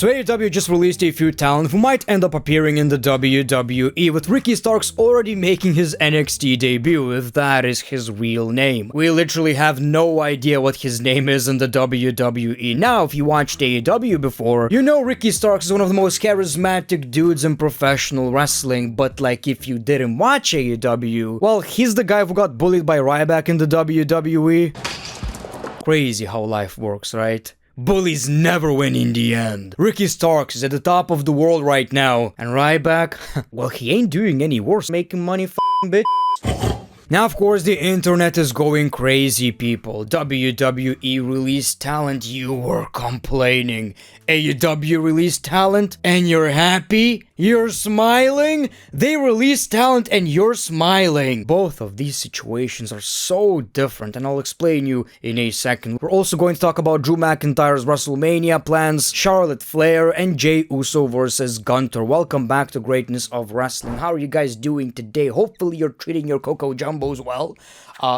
So AEW just released a few talent who might end up appearing in the WWE, with Ricky Starks already making his NXT debut, if that is his real name. We literally have no idea what his name is in the WWE. Now, if you watched AEW before, you know Ricky Starks is one of the most charismatic dudes in professional wrestling, but like if you didn't watch AEW, well, he's the guy who got bullied by Ryback in the WWE. Crazy how life works, right? Bullies never win in the end. Ricky Starks is at the top of the world right now, and Ryback, well, he ain't doing any worse, making money, bitch. Now, of course, the internet is going crazy, people. WWE released talent, you were complaining. AEW released talent, and you're happy? You're smiling? They released talent and you're smiling. Both of these situations are so different, and I'll explain you in a second. We're also going to talk about Drew McIntyre's WrestleMania plans, Charlotte Flair, and Jey Uso vs Gunther. Welcome back to Greatness of Wrestling. How are you guys doing today? Hopefully you're treating your Coco Jumbos well.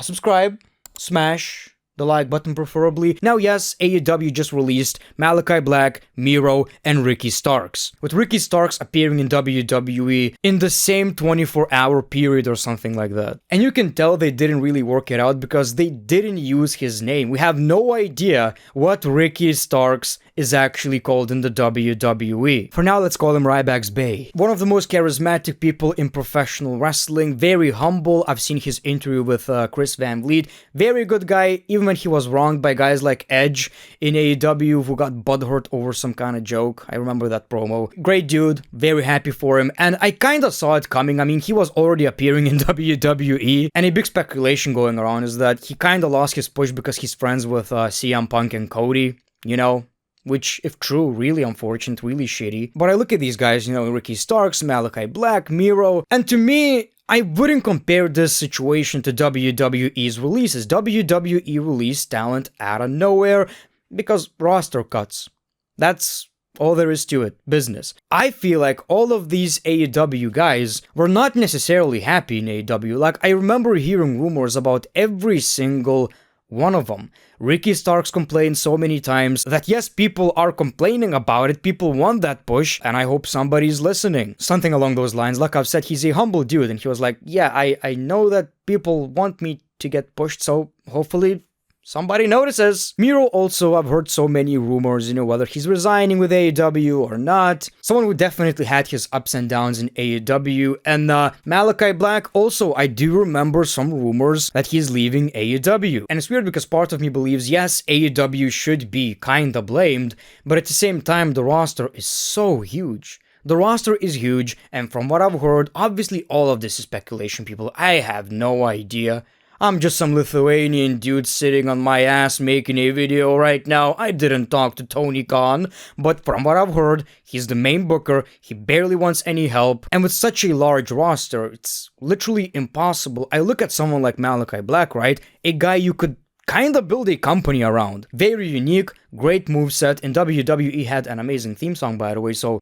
Subscribe, smash the like button preferably. Now, yes, AEW just released Malachi Black, Miro, and Ricky Starks, with Ricky Starks appearing in WWE in the same 24-hour period or something like that. And you can tell they didn't really work it out because they didn't use his name. We have no idea what Ricky Starks is actually called in the WWE. For now, let's call him Ryback's Bay. One of the most charismatic people in professional wrestling, very humble. I've seen his interview with Chris Van Vliet. Very good guy, even when he was wronged by guys like Edge in AEW who got butthurt over some kind of joke. I remember that promo. Great dude, very happy for him, and I kinda saw it coming. I mean, he was already appearing in WWE, and a big speculation going around is that he kinda lost his push because he's friends with CM Punk and Cody, you know? Which, if true, really unfortunate, really shitty. But I look at these guys, you know, Ricky Starks, Malachi Black, Miro, and to me, I wouldn't compare this situation to WWE's releases. WWE released talent out of nowhere because roster cuts. That's all there is to it. Business. I feel like all of these AEW guys were not necessarily happy in AEW. Like, I remember hearing rumors about every single one of them. Ricky Starks complained so many times that yes, people are complaining about it, people want that push, and I hope somebody's listening. Something along those lines. Like I've said, he's a humble dude, and he was like, yeah, I know that people want me to get pushed, so hopefully somebody notices. Miro also, I've heard so many rumors, you know, whether he's resigning with AEW or not. Someone who definitely had his ups and downs in AEW. And Malachi Black also, I do remember some rumors that he's leaving AEW. And it's weird because part of me believes, yes, AEW should be kinda blamed, but at the same time, the roster is so huge. The roster is huge, and from what I've heard, obviously all of this is speculation, people. I have no idea. I'm just some Lithuanian dude sitting on my ass making a video right now. I didn't talk to Tony Khan, but from what I've heard, he's the main booker, he barely wants any help, and with such a large roster, it's literally impossible. I look at someone like Malachi Black, right? A guy you could kinda build a company around. Very unique, great moveset, and WWE had an amazing theme song, by the way, so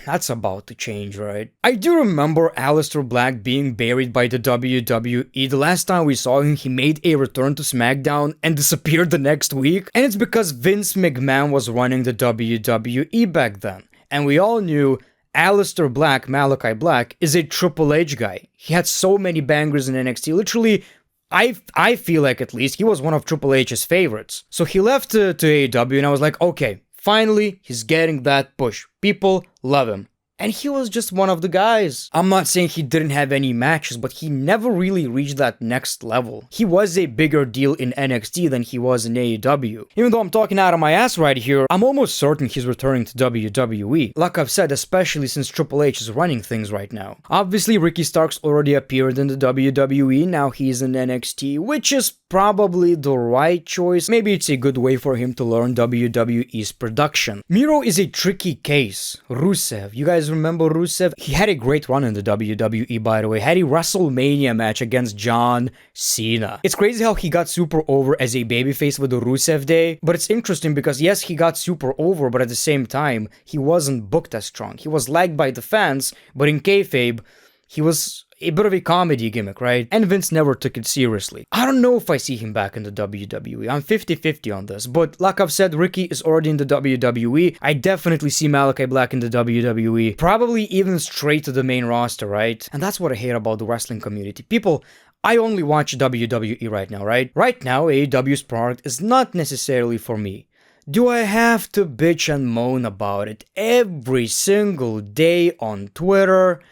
that's about to change, right? I do remember Aleister Black being buried by the WWE. The last time we saw him, he made a return to SmackDown and disappeared the next week, and it's because Vince McMahon was running the WWE back then. And we all knew Aleister Black, Malachi Black, is a Triple H guy. He had so many bangers in NXT, literally. I feel like, at least, he was one of Triple H's favorites. So he left to AEW, and I was like, okay, finally, he's getting that push. People love him. And he was just one of the guys. I'm not saying he didn't have any matches, but he never really reached that next level. He was a bigger deal in NXT than he was in AEW. Even though I'm talking out of my ass right here, I'm almost certain he's returning to WWE. Like I've said, especially since Triple H is running things right now. Obviously, Ricky Starks already appeared in the WWE, now he's in NXT, which is probably the right choice. Maybe it's a good way for him to learn WWE's production. Miro is a tricky case. Rusev, you guys remember Rusev? He had a great run in the WWE, by the way. Had a WrestleMania match against John Cena. It's crazy how he got super over as a babyface with the Rusev Day, but it's interesting because yes, he got super over, but at the same time, he wasn't booked as strong. He was liked by the fans, but in kayfabe, he was a bit of a comedy gimmick, right? And Vince never took it seriously. I don't know if I see him back in the WWE. I'm 50-50 on this, but like I've said, Ricky is already in the WWE. I definitely see Malachi Black in the WWE. Probably even straight to the main roster, right? And that's what I hate about the wrestling community. People, I only watch WWE right now, right? Right now, AEW's product is not necessarily for me. Do I have to bitch and moan about it every single day on Twitter?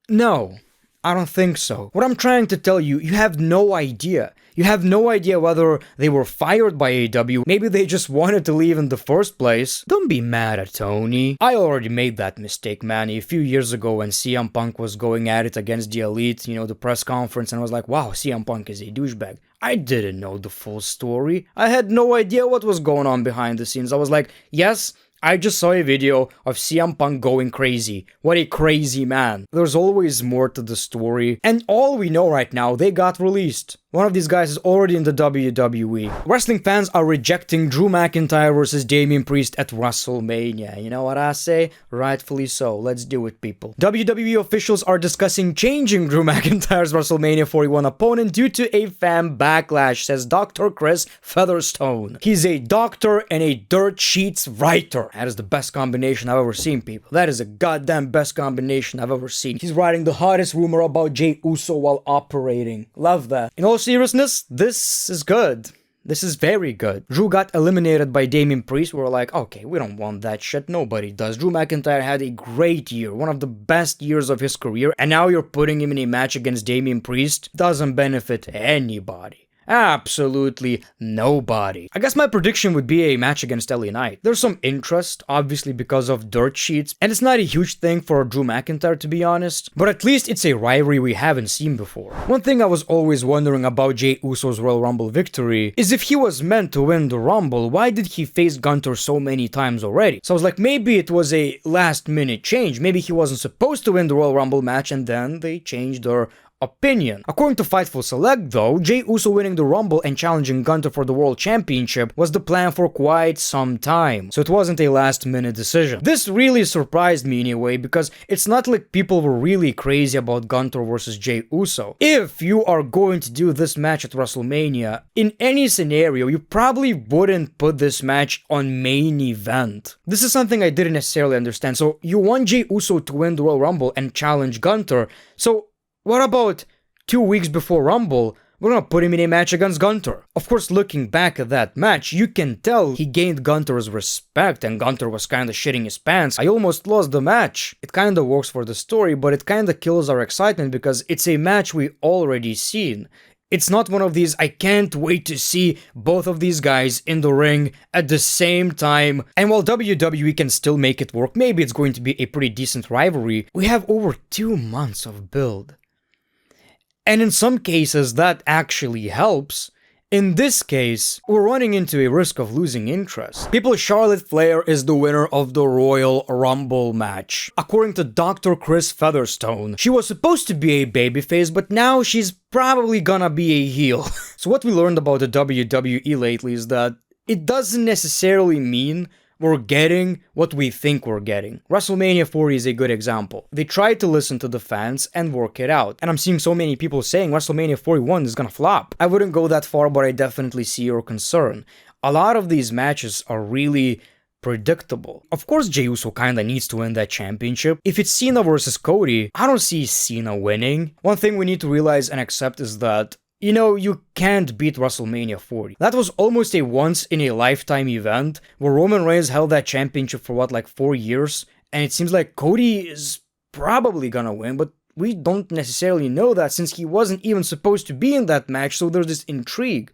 No, I don't think so. What I'm trying to tell you, you have no idea. You have no idea whether they were fired by AEW. Maybe they just wanted to leave in the first place. Don't be mad at Tony. I already made that mistake, man, a few years ago when CM Punk was going at it against the Elite, the press conference, and I was like, wow, CM Punk is a douchebag. I didn't know the full story. I had no idea what was going on behind the scenes. I was like, yes, I just saw a video of CM Punk going crazy. What a crazy man. There's always more to the story. And all we know right now, they got released. One of these guys is already in the WWE. Wrestling fans are rejecting Drew McIntyre versus Damian Priest at WrestleMania. You know what I say? Rightfully so. Let's do it, people. WWE officials are discussing changing Drew McIntyre's WrestleMania 41 opponent due to a fan backlash, says Dr. Chris Featherstone. He's a doctor and a dirt sheets writer. That is the best combination I've ever seen, people. That is a goddamn best combination I've ever seen. He's writing the hottest rumor about Jey Uso while operating. Love that. In all seriousness, this is good. This is very good. Drew got eliminated by Damian Priest. We were like, okay, we don't want that shit. Nobody does. Drew McIntyre had a great year, one of the best years of his career, and now you're putting him in a match against Damian Priest? Doesn't benefit anybody. Absolutely nobody. I guess my prediction would be a match against LA Knight. There's some interest, obviously because of dirt sheets, and it's not a huge thing for Drew McIntyre, to be honest, but at least it's a rivalry we haven't seen before. One thing I was always wondering about Jey Uso's Royal Rumble victory is if he was meant to win the Rumble, why did he face Gunther so many times already? So I was like, maybe it was a last minute change. Maybe he wasn't supposed to win the Royal Rumble match and then they changed their opinion. According to Fightful Select, though, Jey Uso winning the Rumble and challenging Gunther for the World Championship was the plan for quite some time, so it wasn't a last-minute decision. This really surprised me in a way, because it's not like people were really crazy about Gunther versus Jey Uso. If you are going to do this match at WrestleMania, in any scenario, you probably wouldn't put this match on main event. This is something I didn't necessarily understand. So you want Jey Uso to win the Royal Rumble and challenge Gunther, so what about 2 weeks before Rumble, we're gonna put him in a match against Gunther? Of course, looking back at that match, you can tell he gained Gunther's respect and Gunther was kinda shitting his pants. I almost lost the match. It kinda works for the story, but it kinda kills our excitement because it's a match we already seen. It's not one of these, I can't wait to see both of these guys in the ring at the same time. And while WWE can still make it work, maybe it's going to be a pretty decent rivalry, we have over 2 months of build. And in some cases, that actually helps. In this case, we're running into a risk of losing interest. People, Charlotte Flair is the winner of the Royal Rumble match. According to Dr. Chris Featherstone, she was supposed to be a babyface, but now she's probably gonna be a heel. So what we learned about the WWE lately is that it doesn't necessarily mean we're getting what we think we're getting. WrestleMania 40 is a good example. They tried to listen to the fans and work it out. And I'm seeing so many people saying WrestleMania 41 is gonna flop. I wouldn't go that far, but I definitely see your concern. A lot of these matches are really predictable. Of course, Jey Uso kinda needs to win that championship. If it's Cena versus Cody, I don't see Cena winning. One thing we need to realize and accept is that you can't beat WrestleMania 40. That was almost a once-in-a-lifetime event where Roman Reigns held that championship for 4 years, and it seems like Cody is probably gonna win, but we don't necessarily know that since he wasn't even supposed to be in that match, so there's this intrigue.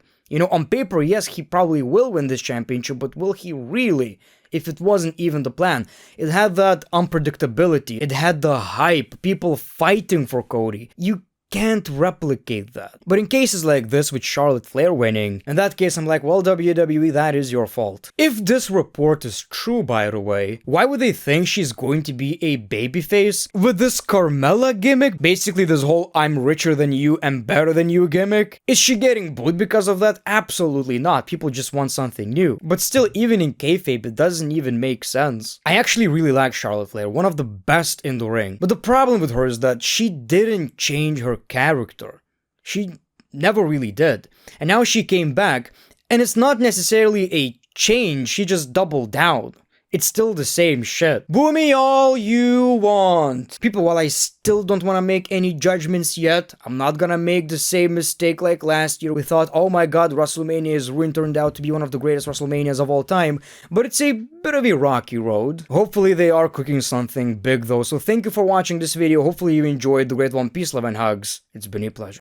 On paper, yes, he probably will win this championship, but will he really? If it wasn't even the plan. It had that unpredictability, it had the hype, people fighting for Cody. You can't replicate that. But in cases like this with Charlotte Flair winning, in that case I'm like, well, WWE, that is your fault. If this report is true, by the way, why would they think she's going to be a babyface? With this Carmella gimmick, basically this whole I'm richer than you and better than you gimmick, is she getting booed because of that? Absolutely not. People just want something new. But still, even in kayfabe, it doesn't even make sense. I actually really like Charlotte Flair, one of the best in the ring. But the problem with her is that she didn't change her character. She never really did. And now she came back, and it's not necessarily a change, she just doubled down. It's still the same shit. Boo me all you want. People, while I still don't want to make any judgments yet, I'm not gonna make the same mistake like last year. We thought, oh my god, WrestleMania is ruined, turned out to be one of the greatest WrestleManias of all time, but it's a bit of a rocky road. Hopefully they are cooking something big though, so thank you for watching this video. Hopefully you enjoyed. The great one. Peace, love, and hugs. It's been a pleasure.